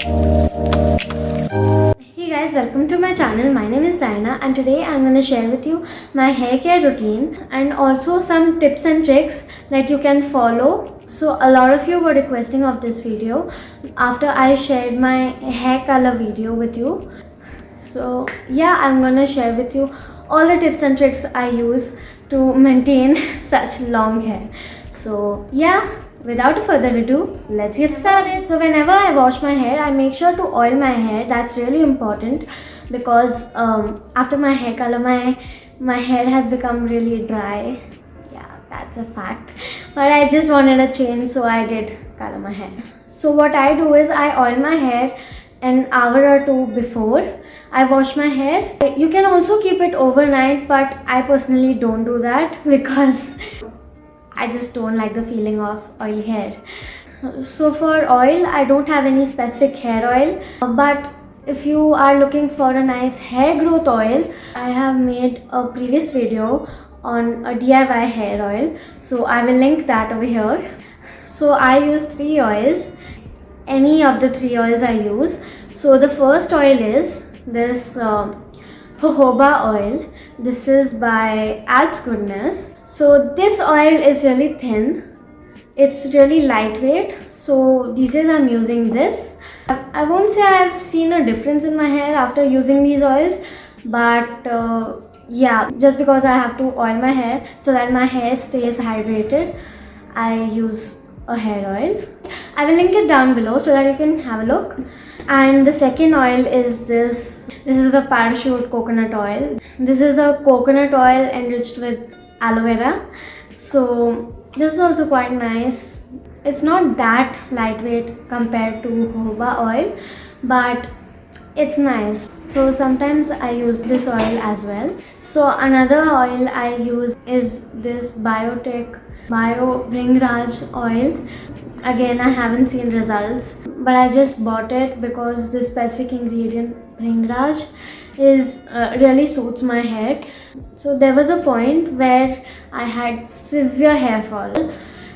Hey guys, welcome to my channel. My name is Diana and today I'm going to share with you my hair care routine and also some tips and tricks that you can follow. So a lot of you were requesting of this video after I shared my hair color video with you. So yeah, I'm going to share with you all the tips and tricks I use to maintain such long hair. So yeah, without further ado, let's get started. So whenever I wash my hair, I make sure to oil my hair. That's really important because after my hair color, my hair has become really dry. Yeah, that's a fact. But I just wanted a change, so I did color my hair. So what I do is I oil my hair an hour or two before I wash my hair. You can also keep it overnight, but I personally don't do that because I just don't like the feeling of oily hair. So for oil, I don't have any specific hair oil, but if you are looking for a nice hair growth oil, I have made a previous video on a DIY hair oil, so I will link that over here. So I use 3 oils, any of the 3 oils I use. So the first oil is this jojoba oil. This is by Alps Goodness. So this oil is really thin, it's really lightweight, so these days I'm using this. I won't say I've seen a difference in my hair after using these oils, but yeah, just because I have to oil my hair so that my hair stays hydrated, I use a hair oil. I will link it down below so that you can have a look. And the second oil is this is the Parachute coconut oil. This is a coconut oil enriched with aloe vera, so this is also quite nice. It's not that lightweight compared to jojoba oil, but it's nice. So sometimes I use this oil as well. So another oil I use is this Biotech Bio Bhringraj oil. Again, I haven't seen results, but I just bought it because this specific ingredient Bhringraj is really suits my hair. So there was a point where I had severe hair fall,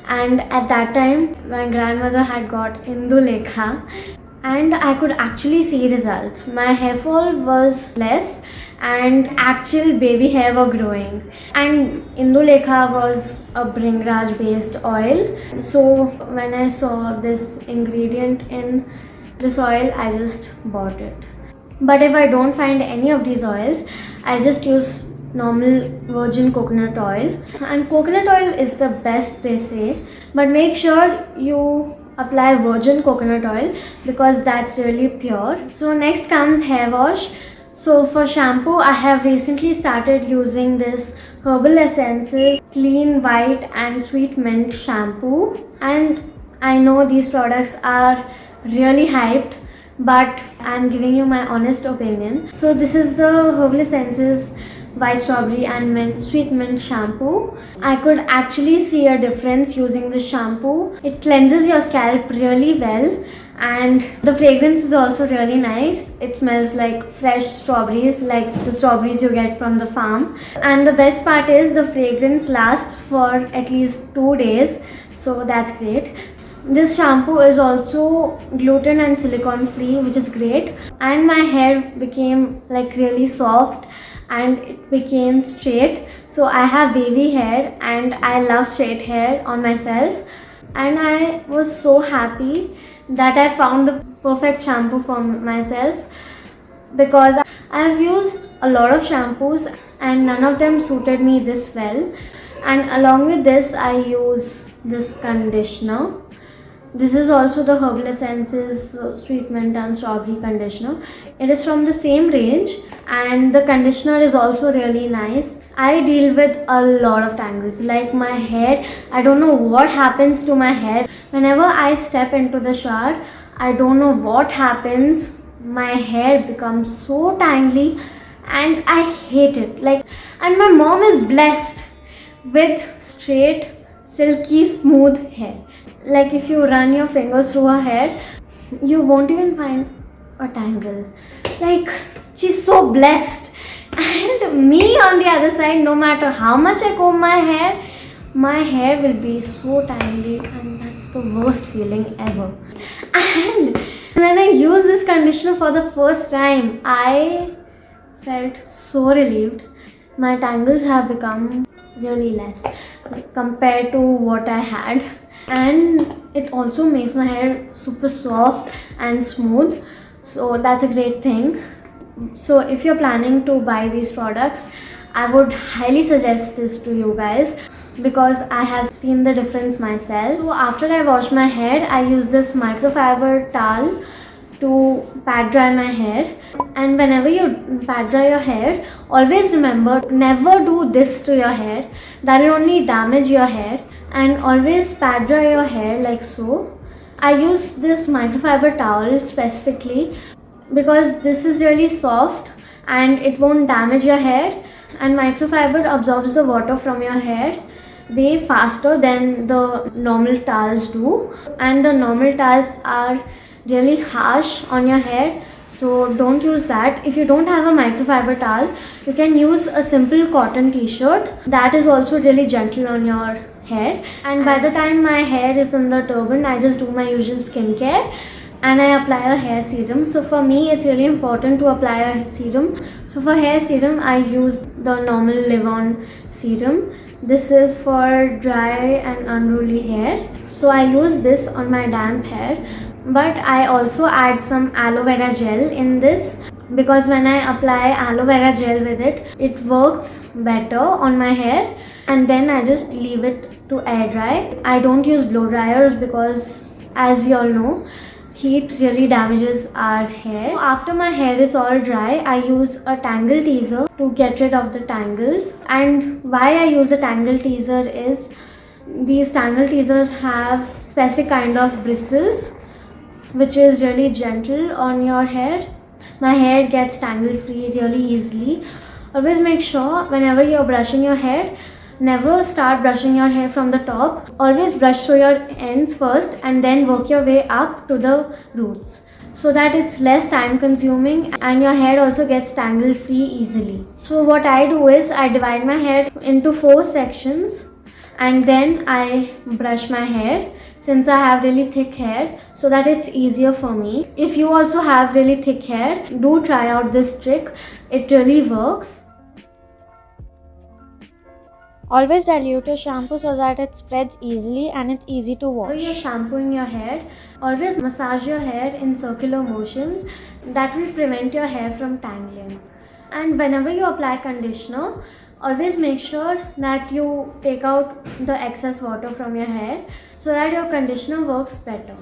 and at that time my grandmother had got Indulekha and I could actually see results. My hair fall was less and actual baby hair were growing, and Indulekha was a Bhringraj based oil. So when I saw this ingredient in this oil, I just bought it. But if I don't find any of these oils, I just use normal virgin coconut oil. And coconut oil is the best, they say, but make sure you apply virgin coconut oil because that's really pure. So next comes hair wash. So for shampoo, I have recently started using this Herbal Essences Clean White and Sweet Mint shampoo, and I know these products are really hyped, but I'm giving you my honest opinion. So this is the Herbal Essences White Strawberry and Mint Sweet Mint shampoo. I could actually see a difference using this shampoo. It cleanses your scalp really well, and the fragrance is also really nice. It smells like fresh strawberries, like the strawberries you get from the farm. And the best part is the fragrance lasts for at least 2 days, so that's great. This shampoo is also gluten and silicone free, which is great, and my hair became like really soft and it became straight. So I have wavy hair and I love straight hair on myself, and I was so happy that I found the perfect shampoo for myself because I have used a lot of shampoos and none of them suited me this well. And along with this, I use this conditioner. This is also the Herbal Essences Sweet Mint and Strawberry conditioner. It is from the same range and the conditioner is also really nice. I deal with a lot of tangles, like my hair. I don't know what happens to my hair. Whenever I step into the shower, I don't know what happens. My hair becomes so tangly and I hate it. And my mom is blessed with straight, silky, smooth hair. Like if you run your fingers through her hair, you won't even find a tangle. Like, she's so blessed. And me on the other side, no matter how much I comb my hair will be so tangly, and that's the worst feeling ever. And When I used this conditioner for the first time, I felt so relieved. My tangles have become really less compared to what I had, and it also makes my hair super soft and smooth, so that's a great thing. So if you're planning to buy these products, I would highly suggest this to you guys because I have seen the difference myself. So after I wash my hair, I use this microfiber towel to pat dry my hair. And whenever you pat dry your hair, always remember, never do this to your hair. That will only damage your hair. And always pat dry your hair like so. I use this microfiber towel specifically because this is really soft and it won't damage your hair, and microfiber absorbs the water from your hair way faster than the normal towels do, and the normal towels are really harsh on your hair, so don't use that. If you don't have a microfiber towel, you can use a simple cotton t-shirt that is also really gentle on your hair. And by the time my hair is in the turban, I just do my usual skincare and I apply a hair serum. So for me, it's really important to apply a serum. So for hair serum, I use the normal Live-On serum. This is for dry and unruly hair. So I use this on my damp hair, but I also add some aloe vera gel in this because when I apply aloe vera gel with it, it works better on my hair, and then I just leave it to air dry. I don't use blow dryers because, as we all know, heat really damages our hair. So after my hair is all dry, I use a tangle teaser to get rid of the tangles. And why I use a tangle teaser is these tangle teasers have specific kind of bristles which is really gentle on your hair. My hair gets tangle free really easily. Always make sure whenever you're brushing your hair, never start brushing your hair from the top. Always brush through your ends first and then work your way up to the roots, so that it's less time consuming and your hair also gets tangle free easily. So what I do is I divide my hair into 4 sections and then I brush my hair since I have really thick hair, so that it's easier for me. If you also have really thick hair, do try out this trick. It really works. Always dilute your shampoo so that it spreads easily and it's easy to wash. When you're shampooing your hair, always massage your hair in circular motions. That will prevent your hair from tangling. And whenever you apply conditioner, always make sure that you take out the excess water from your hair so that your conditioner works better.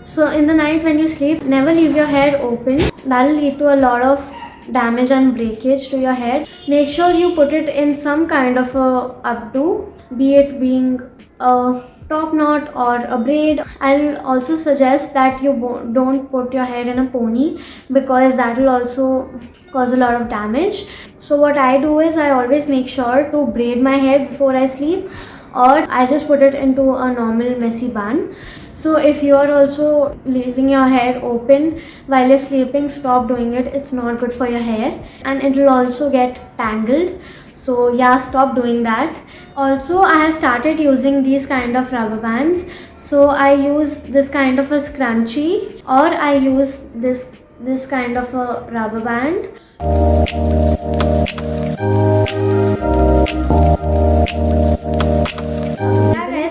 So in the night when you sleep, never leave your hair open. That will lead to a lot of damage and breakage to your hair. Make sure you put it in some kind of a updo, be it being a top knot or a braid. I'll also suggest that you don't put your hair in a pony because that will also cause a lot of damage. So what I do is I always make sure to braid my hair before I sleep, or I just put it into a normal messy bun. So if you are also leaving your hair open while you're sleeping, stop doing it. It's not good for your hair and it will also get tangled. So yeah, stop doing that. Also, I have started using these kind of rubber bands. So I use this kind of a scrunchie, or I use this kind of a rubber band.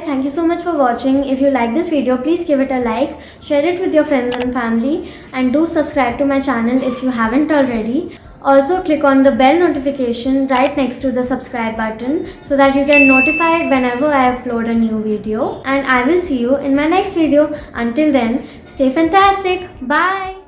Thank you so much for watching. If you like this video, please give it a like, share it with your friends and family, and do subscribe to my channel if you haven't already. Also click on the bell notification right next to the subscribe button so that you get notified whenever I upload a new video. And I will see you in my next video. Until then, stay fantastic. Bye.